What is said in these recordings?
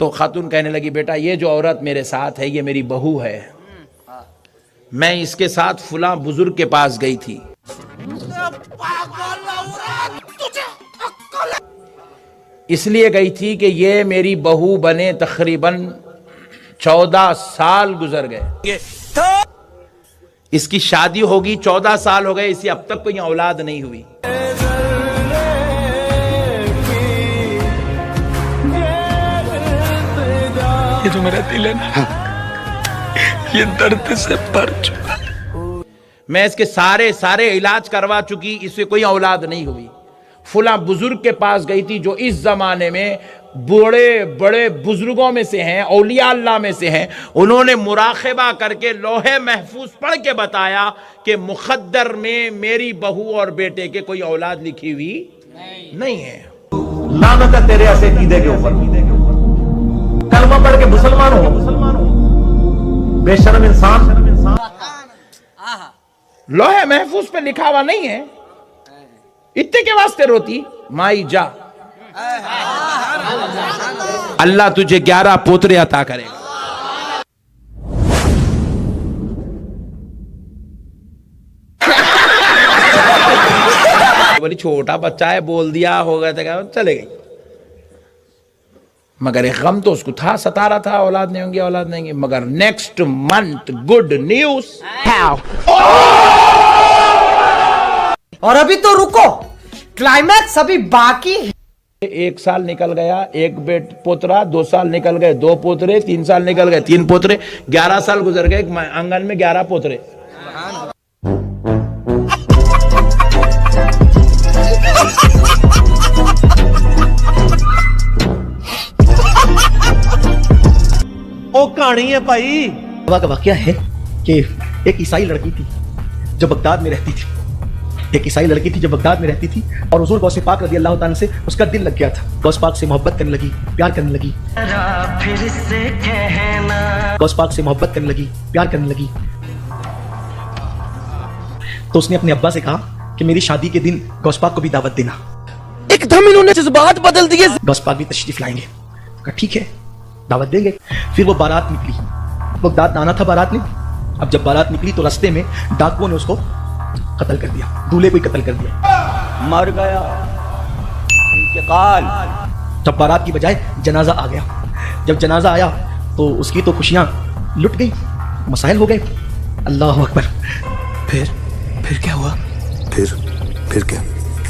تو خاتون کہنے لگی بیٹا یہ جو عورت میرے ساتھ ہے یہ میری بہو ہے، میں اس کے ساتھ فلاں بزرگ کے پاس گئی تھی، اس لیے گئی تھی کہ یہ میری بہو بنے تقریباً 14 سال گزر گئے، اس کی شادی ہوگی 14 سال ہو گئے، اسی اب تک کوئی اولاد نہیں ہوئی۔ یہ جو میرا دل ہے نا یہ درد سے بھر چکا، میں اس کے سارے علاج کروا چکی، اس سے کوئی اولاد نہیں ہوئی۔ فلاں بزرگ کے پاس گئی تھی جو اس زمانے میں بڑے بزرگوں میں سے ہیں، اولیاء اللہ میں سے ہیں، انہوں نے مراقبہ کر کے لوح محفوظ پڑھ کے بتایا کہ مقدر میں میری بہو اور بیٹے کے کوئی اولاد لکھی ہوئی نہیں ہے۔ لعنت ہے تیرے ایسے عقیدے کے اوپر، کلمہ پڑھ کے مسلمان ہو، بے شرم انسان۔ لوح محفوظ پہ لکھا ہوا نہیں ہے، اتنے کے واسطے روتی؟ مائی جا، اللہ تجھے 11 پوترے عطا کرے گا۔ بڑی چھوٹا بچہ ہے، بول دیا ہوگا تو چلے گئی، مگر ایک غم تو اس کو تھا، ستا رہا تھا اولاد نہیں ہوں گی اولاد نہیں ہوں گی، مگر نیکسٹ منتھ گڈ نیوز۔ اور ابھی تو رکو، کلائمیکس ابھی باقی ہے۔ 1 سال نکل گیا، 1 پوترا، 2 سال نکل گئے 2 پوترے، 3 سال نکل گئے 3 پوترے، 11 سال گزر گئے، آنگن میں 11 پوترے۔ او کہانی ہے بھائی۔ کا واقعہ ہے کہ ایک عیسائی لڑکی تھی جو بغداد میں رہتی تھی، اور حضور غوث پاک رضی اللہ تعالیٰ سے اس کا دل لگ گیا تھا، غوث پاک سے محبت کرنے لگی، پیار کرنے لگی، تو اس نے اپنے ابا سے کہا کہ میری شادی کے دن غوث پاک کو بھی دعوت دینا۔ ایک دم انہوں نے جذبات بدل دیے۔ غوث پاک بھی تشریف لائیں گے، کہا ٹھیک ہے دعوت دیں گے۔ پھر وہ بارات نکلی، بغداد آنا تھا بارات نے۔ اب جب بارات نکلی تو راستے میں ڈاکوؤں نے اس کو قتل کر دیا، دولہے کو ہی قتل کر دیا، مر گیا، انتقال۔ جب بارات کی بجائے جنازہ آ گیا، جب جنازہ آیا تو اس کی تو خوشیاں لٹ گئی، مسائل ہو گئے۔ اللہ اکبر۔ پھر کیا ہوا؟ پھر کیا؟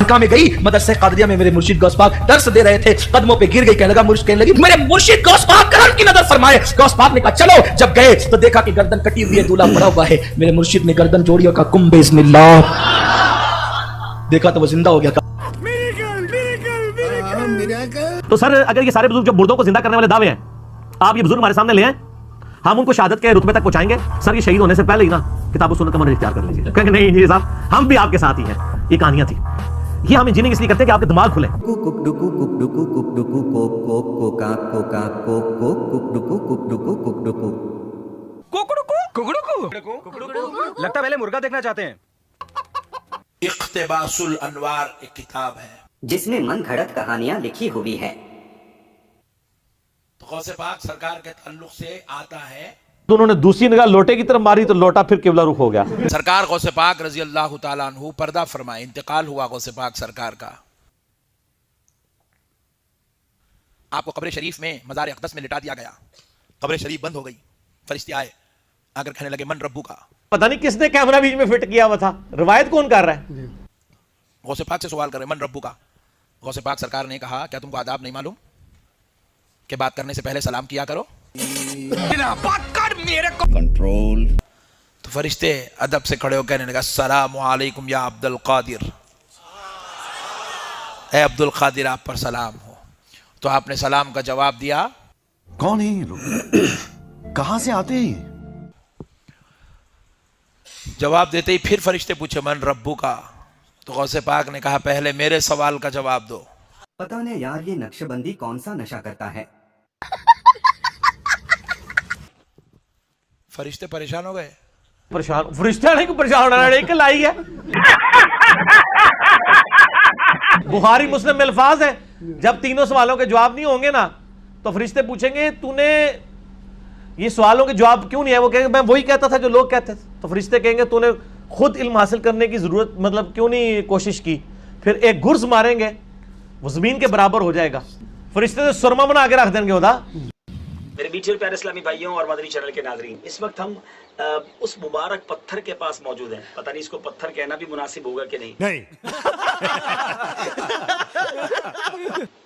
مکہ میں گئی، مدرسہ قادریہ میں میرے مرشد غوث پاک درس دے رہے تھے، قدموں پہ گر گئی، کہنے لگی میرے مرشد غوث پاک کرم کی نظر فرمائے۔ غوث پاک نے کہا چلو، جب گئے تو دیکھا کہ گردن کٹی ہوئی ہے، دولہا پڑا ہوا ہے۔ میرے مرشد نے گردن جوڑی اور کہا کم باذن اللہ، دیکھا تو وہ زندہ ہو گیا۔ تو سر اگر یہ سارے بزرگ جو مردوں کو زندہ کرنے والے دعوے ہیں، آپ یہ بزرگ ہمارے سامنے لے آئیں، ہم ان کو شہادت کے رتبے تک پہنچائیں گے۔ سر یہ شہید ہونے سے پہلے ہی نا کتاب و سنت کا منہج اختیار کر لیجیے۔ کہیں نہیں جی صاحب، ہم بھی آپ کے ساتھ ہی ہیں، یہ کہانیاں تھی، یہ ہم انجینئرنگ اس لیے کرتے ہیں کہ آپ کے دماغ کھلے۔ لگتا پہلے مرغا دیکھنا چاہتے ہیں۔ اقتباس الانوار ایک کتاب ہے جس میں من گھڑت کہانیاں لکھی ہوئی ہیں۔ تو غوث پاک سرکار کے تعلق سے آتا ہے، تو انہوں نے دوسری نگاہ لوٹے کی طرف ماری تو لوٹا پھر قبلہ رخ ہو گیا۔ سرکار غوث پاک رضی اللہ تعالیٰ عنہ پردہ فرمائے، انتقال ہوا غوث پاک سرکار کا۔ آپ کو قبر شریف میں مزار اقدس میں لٹا دیا گیا، قبر شریف بند ہو گئی، فرشتے آئے آ کر کہنے لگے من ربو کا۔ پتہ نہیں کس نے کیمرہ بیچ میں فٹ کیا ہوا تھا، روایت کون کر رہا ہے؟ غوث پاک سے سوال کر رہے من ربو کا۔ غوث پاک سرکار نے کہا کیا تم کو آداب نہیں معلوم کہ بات کرنے سے پہلے سلام کیا کرو؟ کنٹرول۔ تو فرشتے ادب سے کھڑے ہو کہنے لگا السلام علیکم یا عبد القادر، اے عبد القادر آپ پر سلام ہو۔ تو آپ نے سلام کا جواب دیا، کون ہیں یہ لوگ؟ کہاں سے آتے ہیں؟ جواب دیتے ہی پھر فرشتے پوچھے من ربو کا۔ تو غوث پاک نے کہا پہلے میرے سوال کا جواب دو۔ پتہ نہیں یار یہ نقش بندی کون سا نشہ کرتا ہے۔ فرشتے پریشان ہو گئے۔ پریشان فرشتہ نہیں کو پریشان ہونا ہے، ایک لائی ہے۔ بخاری مسلم میں الفاظ ہے جب تینوں سوالوں کے جواب نہیں ہوں گے نا تو فرشتے پوچھیں گے تو نے یہ سوالوں کے جواب کیوں نہیں ہے؟ وہ کہیں گے میں وہی کہتا تھا جو لوگ کہتے تھے. تو فرشتے کہیں گے تو نے خود علم حاصل کرنے کی ضرورت مطلب کیوں نہیں کوشش کی؟ پھر ایک گرز ماریں گے وہ زمین کے برابر ہو جائے گا. فرشتے سے سرما بنا کے رکھ دیں گے. ہوتا میرے میٹھے پیارے اسلامی بھائیوں اور مدنی چینل کے ناظرین، اس وقت ہم اس مبارک پتھر کے پاس موجود ہیں. پتہ نہیں اس کو پتھر کہنا بھی مناسب ہوگا کہ نہیں،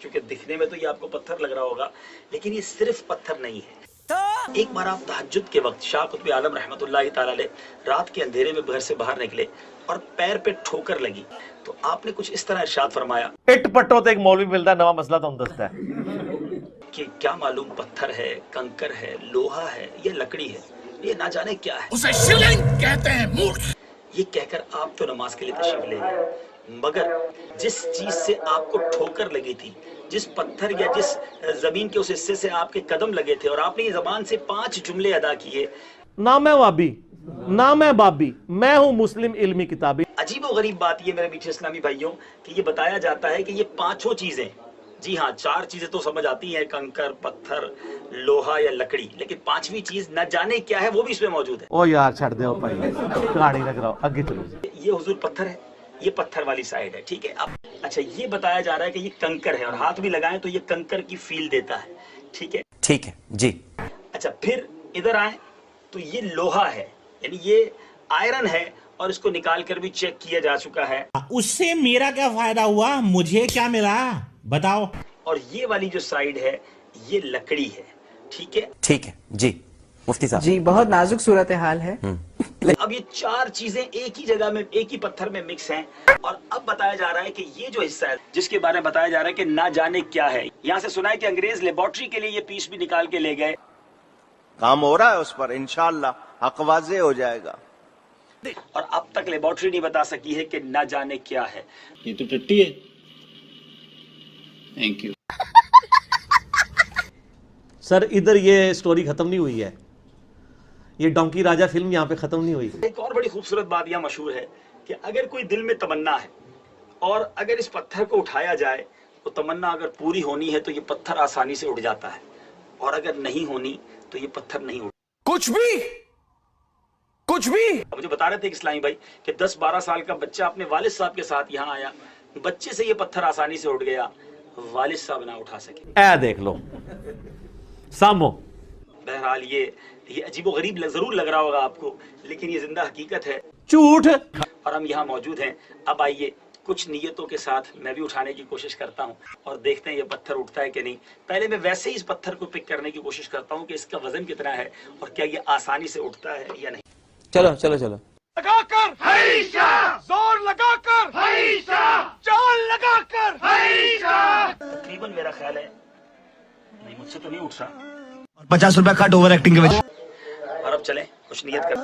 کیونکہ دکھنے میں تو یہ آپ کو پتھر لگ رہا ہوگا، لیکن یہ صرف پتھر نہیں ہے. ایک بار آپ تہجد کے وقت شاہ قطب عالم رحمۃ اللہ تعالی علیہ رات کے اندھیرے میں گھر سے باہر نکلے اور پیر پہ ٹھوکر لگی تو آپ نے کچھ اس طرح ارشاد فرمایا، اٹ پٹو تو ایک مولوی ملتا ہے، نواں مسئلہ تو ہم دستا ہے کہ کیا معلوم پتھر ہے، کنکر ہے، لوہا ہے یا لکڑی ہے، یہ نہ جانے کیا ہے، اسے شیولنگ کہتے ہیں مورخ. یہ کہہ کر آپ تو نماز کے لیے تشریف لے گئے، مگر جس چیز سے آپ کو ٹھوکر لگی تھی، جس پتھر یا جس زمین کے اس حصے سے آپ کے قدم لگے تھے اور آپ نے یہ زبان سے 5 جملے ادا کیے، نہ میں وابی نہ میں بابی، میں ہوں مسلم علمی کتابی. عجیب و غریب بات یہ میرے میٹھے اسلامی بھائیوں کہ یہ بتایا جاتا ہے کہ یہ 5 چیزیں، جی ہاں 4 چیزیں تو سمجھ آتی ہیں، کنکر، پتھر، لوہا یا لکڑی، لیکن 5ویں چیز نہ جانے کیا ہے وہ بھی اس میں موجود ہے. او یار چھڑ دے بھائی، گاڑی لگ رہا آگے چلو. یہ حضور پتھر ہے، یہ پتھر والی سائیڈ ہے، ٹھیک ہے. اب اچھا یہ بتایا جا رہا ہے کہ یہ کنکر ہے اور ہاتھ بھی لگائیں تو یہ کنکر کی فیل دیتا ہے، ٹھیک ہے. ٹھیک ہے جی. اچھا پھر ادھر آئیں تو یہ لوہا ہے، یعنی یہ آئرن ہے اور اس کو نکال کر بھی چیک کیا جا چکا ہے. اس سے میرا کیا فائدہ ہوا، مجھے کیا ملا بتاؤ. اور یہ والی جو سائیڈ ہے یہ لکڑی ہے، ٹھیک ہے. ٹھیک ہے جی مفتی صاحب. جی بہت نازک صورتحال ہے. اب یہ 4 چیزیں ایک ہی جگہ میں ایک ہی پتھر میں مکس ہیں اور اب بتایا جا رہا ہے کہ یہ جو حصہ ہے جس کے بارے میں بتایا جا رہا ہے کہ نہ جانے کیا ہے، یہاں سے سنا ہے کہ انگریز لیبارٹری کے لیے یہ پیس بھی نکال کے لے گئے. کام ہو رہا ہے اس پر، انشاءاللہ حق واضح ہو جائے گا. اور اب تک لیبارٹری نہیں بتا سکی ہے کہ نہ جانے کیا ہے. یہ تو ٹٹی ہے. Thank you sir. ادھر یہ سٹوری ختم نہیں ہوئی ہے، یہ ڈونکی راجہ فلم یہاں پہ ختم نہیں ہوئی. ایک اور بڑی خوبصورت بات یہاں مشہور ہے کہ اگر کوئی دل میں تمنا ہے اور اگر اس پتھر کو اٹھایا جائے تو تمنا اگر پوری ہونی ہے تو یہ پتھر آسانی سے اٹھ جاتا ہے، اور اگر نہیں ہونی تو یہ پتھر نہیں اٹھتا. کچھ بھی اب مجھے بتا رہے تھے اسلامی بھائی کہ 10-12 سال کا بچہ اپنے والد صاحب کے ساتھ یہاں آیا، بچے سے یہ پتھر آسانی سے اٹھ گیا، والد صاحب نہ اٹھا سکے. اے دیکھ لو سامو. بہرحال یہ عجیب و غریب ضرور لگ رہا ہوگا آپ کو، لیکن یہ زندہ حقیقت ہے. جھوٹ. اور ہم یہاں موجود ہیں. اب آئیے کچھ نیتوں کے ساتھ میں بھی اٹھانے کی کوشش کرتا ہوں اور دیکھتے ہیں یہ پتھر اٹھتا ہے کہ نہیں. پہلے میں ویسے ہی اس پتھر کو پک کرنے کی کوشش کرتا ہوں کہ اس کا وزن کتنا ہے اور کیا یہ آسانی سے اٹھتا ہے یا نہیں. چلو چلو چلو. لگا کر زور لگا کر چال لگا کر. تقریباً میرا خیال ہے نہیں، مجھ سے تو نہیں اٹھ رہا. 50 روپے کٹ اوور ایکٹنگ کے وجہ. اور اب چلیں کچھ نیت کر.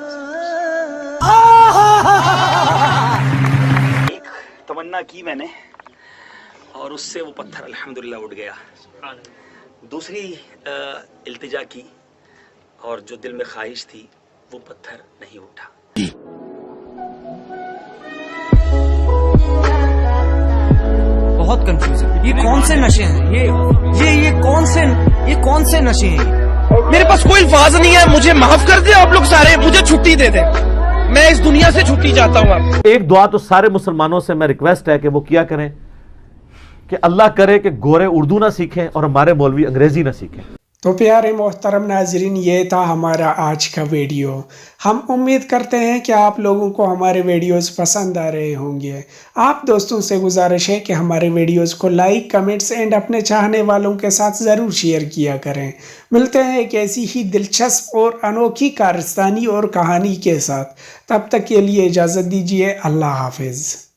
ایک تمنا کی میں نے اور اس سے وہ پتھر الحمدللہ اٹھ گیا. دوسری التجا کی اور جو دل میں خواہش تھی وہ پتھر نہیں اٹھا. بہت کنفیوز ہے. یہ کون سے نشے ہیں؟ یہ کون سے نشے ہیں؟ میرے پاس کوئی الفاظ نہیں ہے. مجھے معاف کر دیں آپ لوگ سارے، مجھے چھٹی دے دیں، میں اس دنیا سے چھٹی چاہتا ہوں. آپ ایک دعا تو سارے مسلمانوں سے میں ریکویسٹ ہے کہ وہ کیا کریں کہ اللہ کرے کہ گورے اردو نہ سیکھیں اور ہمارے مولوی انگریزی نہ سیکھیں. تو پیارے محترم ناظرین، یہ تھا ہمارا آج کا ویڈیو. ہم امید کرتے ہیں کہ آپ لوگوں کو ہمارے ویڈیوز پسند آ رہے ہوں گے. آپ دوستوں سے گزارش ہے کہ ہمارے ویڈیوز کو لائک، کمنٹس اینڈ اپنے چاہنے والوں کے ساتھ ضرور شیئر کیا کریں. ملتے ہیں ایک ایسی ہی دلچسپ اور انوکھی کارستانی اور کہانی کے ساتھ. تب تک کے لیے اجازت دیجیے. اللہ حافظ.